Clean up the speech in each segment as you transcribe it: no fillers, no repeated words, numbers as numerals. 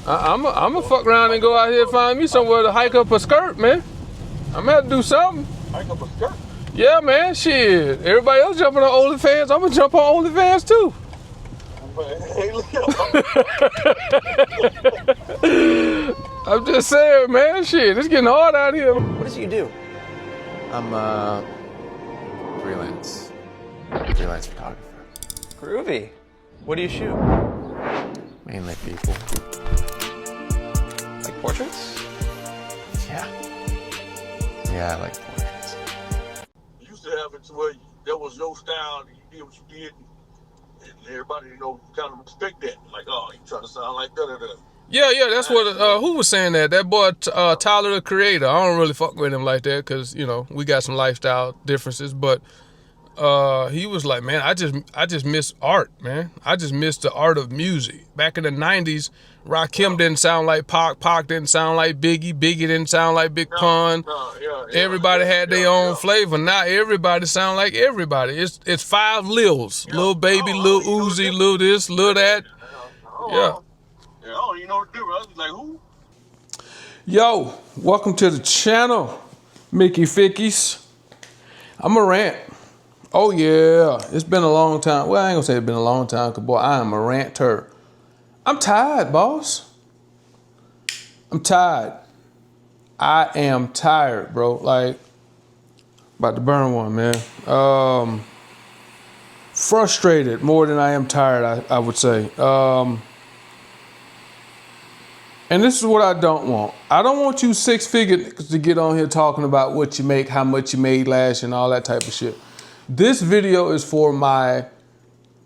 I'm a fuck around and go out here and find me somewhere to hike up a skirt, man. I'm gonna have to do something. Hike up a skirt? Yeah, man, shit. Everybody else jumping on OnlyFans. I'm gonna jump on OnlyFans too. Hey, I'm just saying, man, shit. It's getting hard out here. What does you do? I'm freelance photographer. Groovy. What do you shoot? Mainly people. Like portraits? Yeah. Yeah, I like portraits. you used to have it to where that was your style and you did what you did, and everybody, kind of respect that. Like, oh, you trying to sound like da-da-da. Yeah, that's what, who was saying that? That boy, Tyler, the Creator. I don't really fuck with him like that because, we got some lifestyle differences, but he was like, man, I just miss art, man. I just miss the art of music. Back in the 90s, Rakim didn't sound like Pac didn't sound like Biggie didn't sound like Big Pun. Everybody had their own flavor. Now everybody sound like everybody. It's five Lils. Lil Baby, Lil Uzi, Lil this, Lil that. Yeah. I don't even know what to do. I was like, who? Yo, welcome to the channel, Mickey Fickies. I'm a rant. Oh yeah, it's been a long time. Well, I ain't gonna say it's been a long time, cause boy, I am a ranter. I'm tired, boss. I'm tired. I am tired, bro. Like, about to burn one, man. Frustrated more than I am tired, I would say. And this is what I don't want. I don't want you six-figure niggas to get on here talking about what you make, how much you made last, and all that type of shit. This video is for my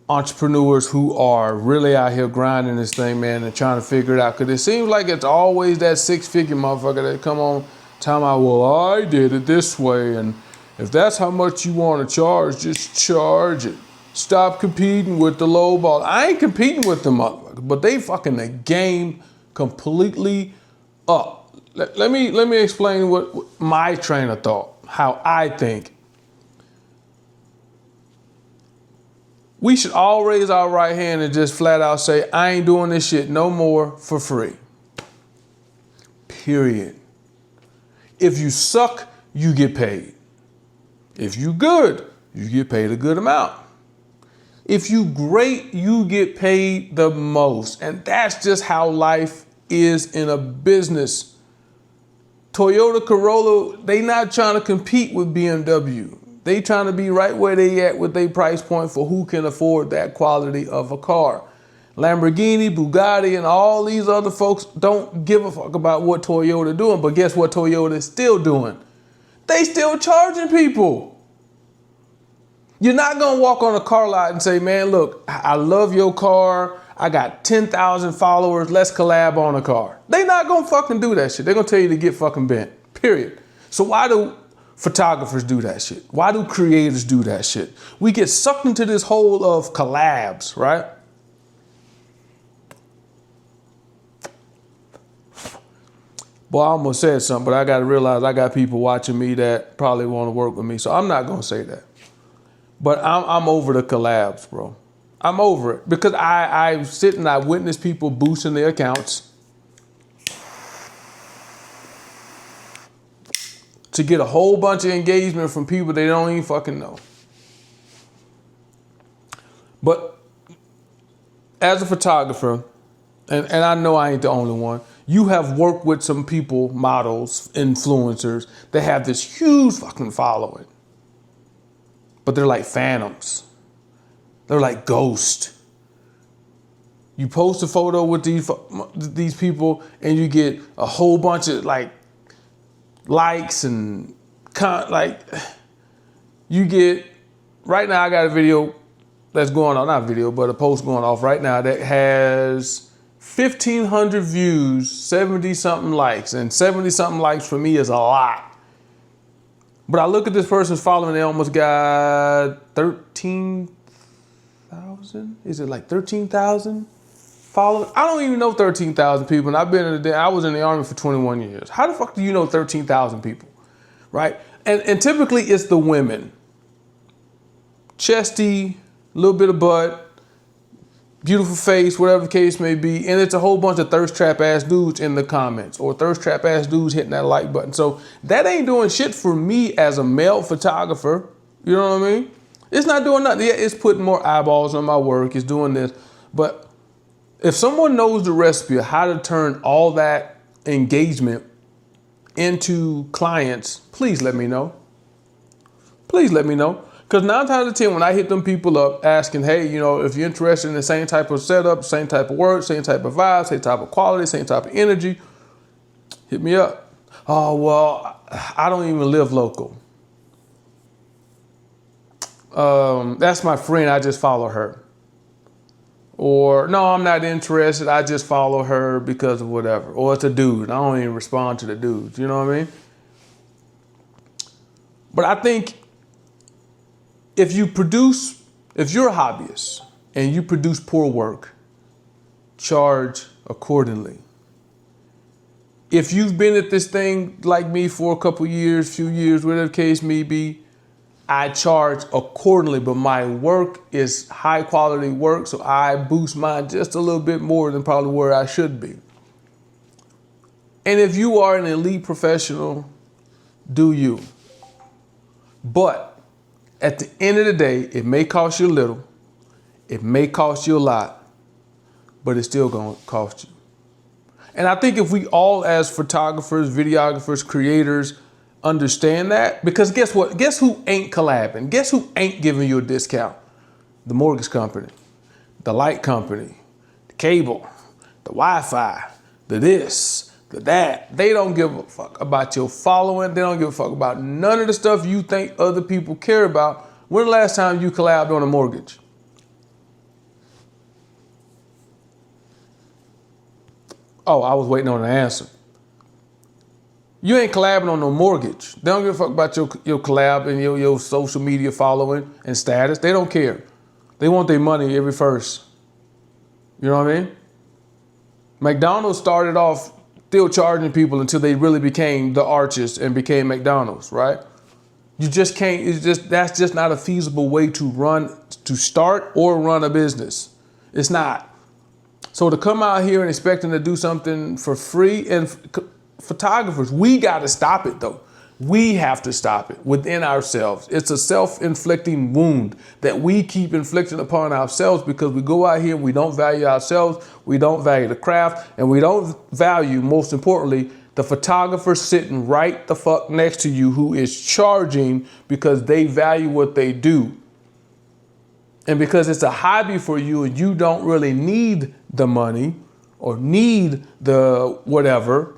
entrepreneurs who are really out here grinding this thing, man, and trying to figure it out. Because it seems like it's always that six-figure motherfucker that come on talking about, well, I did it this way, and if that's how much you want to charge, just charge it. Stop competing with the low ball. I ain't competing with them motherfuckers, but they fucking the game completely up. Let me explain what my train of thought, how I think. We should all raise our right hand and just flat out say, I ain't doing this shit no more for free. Period. If you suck, you get paid. If you good, you get paid a good amount. If you great, you get paid the most. And that's just how life is in a business. Toyota Corolla, they not trying to compete with BMW. They trying to be right where they at with their price point for who can afford that quality of a car. Lamborghini, Bugatti, and all these other folks don't give a fuck about what Toyota doing. But guess what Toyota is still doing? They still charging people. You're not gonna walk on a car lot and say, man, look, I love your car. I got 10,000 followers. Let's collab on a car. They not gonna fucking do that shit. They're gonna tell you to get fucking bent, period. So why do photographers do that shit? Why do creators do that shit? We get sucked into this hole of collabs, right? Boy, I almost said something, but I gotta realize I got people watching me that probably wanna work with me, so I'm not gonna say that. But I'm over the collabs, bro. I'm over it because I sit and I witness people boosting their accounts to get a whole bunch of engagement from people they don't even fucking know. But as a photographer, and I know I ain't the only one, you have worked with some people, models, influencers, that have this huge fucking following. But they're like phantoms. They're like ghosts. You post a photo with these people and you get a whole bunch of like likes and you get, right now I got a video that's going on, not a video, but a post going off right now that has 1,500 views, 70 something likes, and 70 something likes for me is a lot. But I look at this person's following, they almost got 13,000? Is it like 13,000 followers? I don't even know 13,000 people, and I was in the Army for 21 years. How the fuck do you know 13,000 people, right? And typically it's the women. Chesty, little bit of butt, beautiful face, whatever the case may be, and it's a whole bunch of thirst trap ass dudes in the comments or thirst trap ass dudes hitting that like button. So that ain't doing shit for me as a male photographer. You know what I mean? It's not doing nothing. Yeah, it's putting more eyeballs on my work. It's doing this. But if someone knows the recipe of how to turn all that engagement into clients, please let me know. Please let me know. Because 9 times out of 10, when I hit them people up asking, hey, you know, if you're interested in the same type of setup, same type of work, same type of vibe, same type of quality, same type of energy, hit me up. Oh, well, I don't even live local. That's my friend, I just follow her. Or, no, I'm not interested, I just follow her because of whatever. Or it's a dude, I don't even respond to the dudes, you know what I mean? But I think if you're a hobbyist and you produce poor work, charge accordingly. If you've been at this thing like me for a couple years, few years, whatever the case may be, I charge accordingly, but my work is high quality work, so I boost mine just a little bit more than probably where I should be. And if you are an elite professional, do you. But at the end of the day, it may cost you a little, it may cost you a lot, but it's still gonna cost you. And I think if we all as photographers, videographers, creators understand that, because guess what? Guess who ain't collabing? Guess who ain't giving you a discount? The mortgage company, the light company, the cable, the Wi-Fi, the this, the that. They don't give a fuck about your following. They don't give a fuck about none of the stuff you think other people care about. When the last time you collabed on a mortgage? Oh, I was waiting on an answer. You ain't collabing on no mortgage. They don't give a fuck about your collab and your social media following and status. They don't care. They want their money every first. You know what I mean? McDonald's started off still charging people until they really became the Arches and became McDonald's, right? You just can't, that's just not a feasible way to start or run a business. It's not. So to come out here and expecting to do something for free, and photographers, we got to stop it though. We have to stop it within ourselves. It's a self-inflicting wound that we keep inflicting upon ourselves because we go out here and we don't value ourselves, we don't value the craft, and we don't value, most importantly, the photographer sitting right the fuck next to you who is charging because they value what they do. And because it's a hobby for you and you don't really need the money or need the whatever,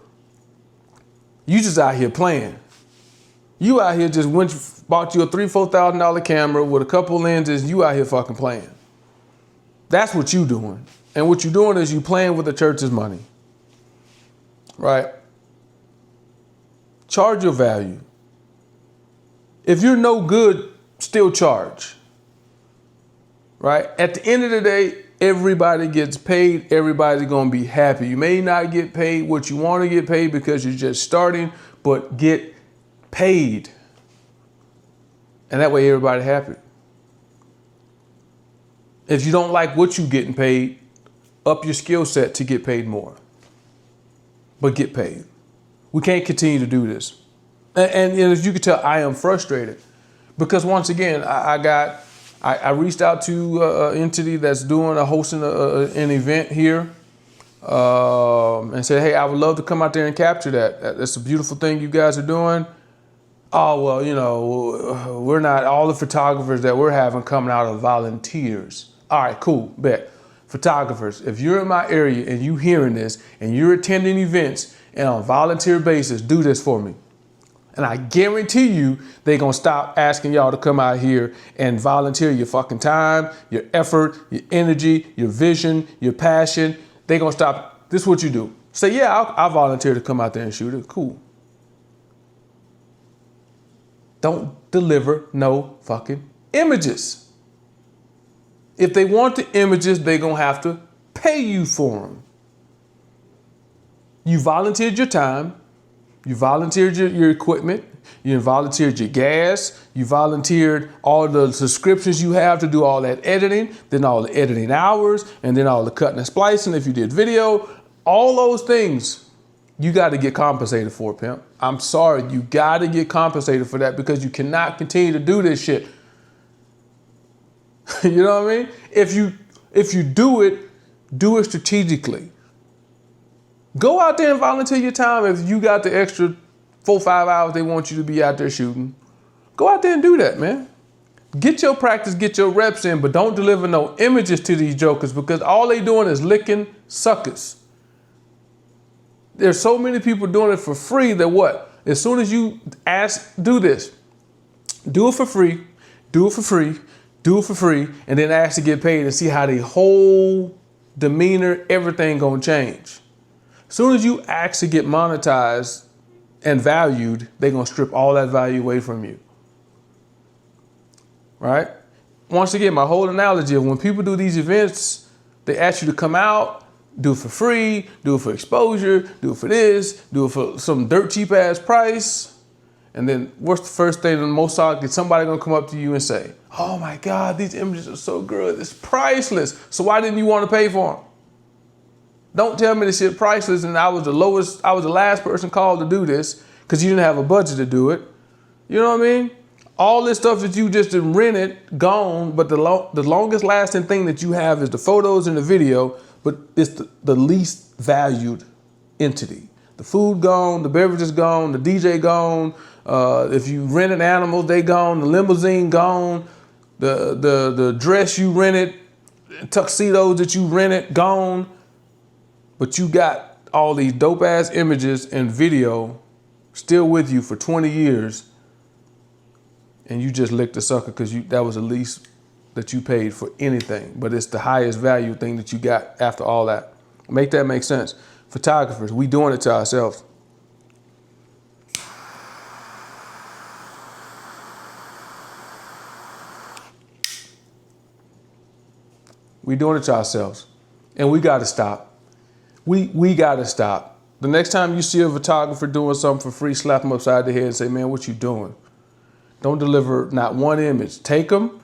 you just out here playing. You out here just bought you a $3,000-$4,000 camera with a couple lenses. You out here fucking playing. That's what you doing. And what you doing is you playing with the church's money. Right? Charge your value. If you're no good, still charge. Right? At the end of the day, everybody gets paid. Everybody's going to be happy. You may not get paid what you want to get paid because you're just starting, but get paid. And that way everybody happy. If you don't like what you're getting paid, up your skill set to get paid more. But get paid. We can't continue to do this. And as you can tell, I am frustrated. Because once again, I reached out to an entity that's hosting an event here. And said, hey, I would love to come out there and capture that. That's a beautiful thing you guys are doing. Oh, well, you know, we're not, all the photographers that we're having coming out of volunteers. All right, cool, bet. Photographers, if you're in my area and you hearing this and you're attending events and on a volunteer basis, do this for me. And I guarantee you they're going to stop asking y'all to come out here and volunteer your fucking time, your effort, your energy, your vision, your passion. They're going to stop. This is what you do. Say, yeah, I'll volunteer to come out there and shoot it. Cool. Don't deliver no fucking images. If they want the images, they're going to have to pay you for them. You volunteered your time. You volunteered your equipment, you volunteered your gas, you volunteered all the subscriptions you have to do all that editing, then all the editing hours, and then all the cutting and splicing if you did video. All those things you got to get compensated for, pimp. I'm sorry, you got to get compensated for that because you cannot continue to do this shit. You know what I mean? If you do it strategically. Go out there and volunteer your time if you got the extra 4-5 hours they want you to be out there shooting. Go out there and do that, man. Get your practice, get your reps in, but don't deliver no images to these jokers because all they doing is licking suckers. There's so many people doing it for free that what? As soon as you ask, do this. Do it for free, do it for free, do it for free, and then ask to get paid and see how the whole demeanor, everything gonna change. As soon as you ask to get monetized and valued, they're gonna strip all that value away from you. Right? Once again, my whole analogy of when people do these events, they ask you to come out, do it for free, do it for exposure, do it for this, do it for some dirt cheap ass price. And then what's the first thing in the most solid? Is somebody gonna come up to you and say, oh my God, these images are so good, it's priceless. So why didn't you want to pay for them? Don't tell me this shit priceless and I was the last person called to do this because you didn't have a budget to do it. You know what I mean? All this stuff that you just rented, gone, but the longest lasting thing that you have is the photos and the video, but it's the least valued entity. The food gone, the beverages gone, the DJ gone, if you rented animals, they gone, the limousine gone, the dress you rented, tuxedos that you rented, gone. But you got all these dope ass images and video still with you for 20 years and you just licked the sucker because that was the least that you paid for anything, but it's the highest value thing that you got after all that. Make that make sense. Photographers, we doing it to ourselves. We doing it to ourselves and we gotta stop. We gotta stop. The next time you see a photographer doing something for free, slap them upside the head and say, man, what you doing? Don't deliver not one image. Take them,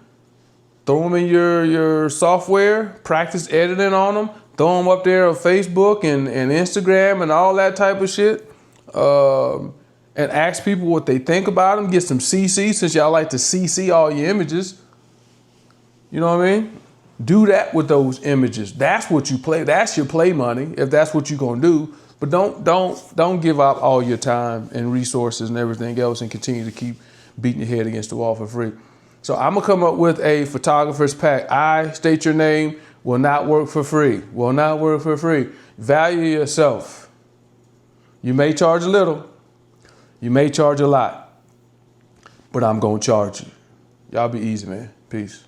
throw them in your software, practice editing on them, throw them up there on Facebook and Instagram and all that type of shit. And ask people what they think about them. Get some CC since y'all like to CC all your images. You know what I mean? Do that with those images. That's what you play. That's your play money if that's what you're gonna do. But don't give up all your time and resources and everything else and continue to keep beating your head against the wall for free. So I'm gonna come up with a photographer's pack. I state your name, will not work for free. Will not work for free. Value yourself. You may charge a little, you may charge a lot, but I'm gonna charge you. Y'all be easy, man. Peace.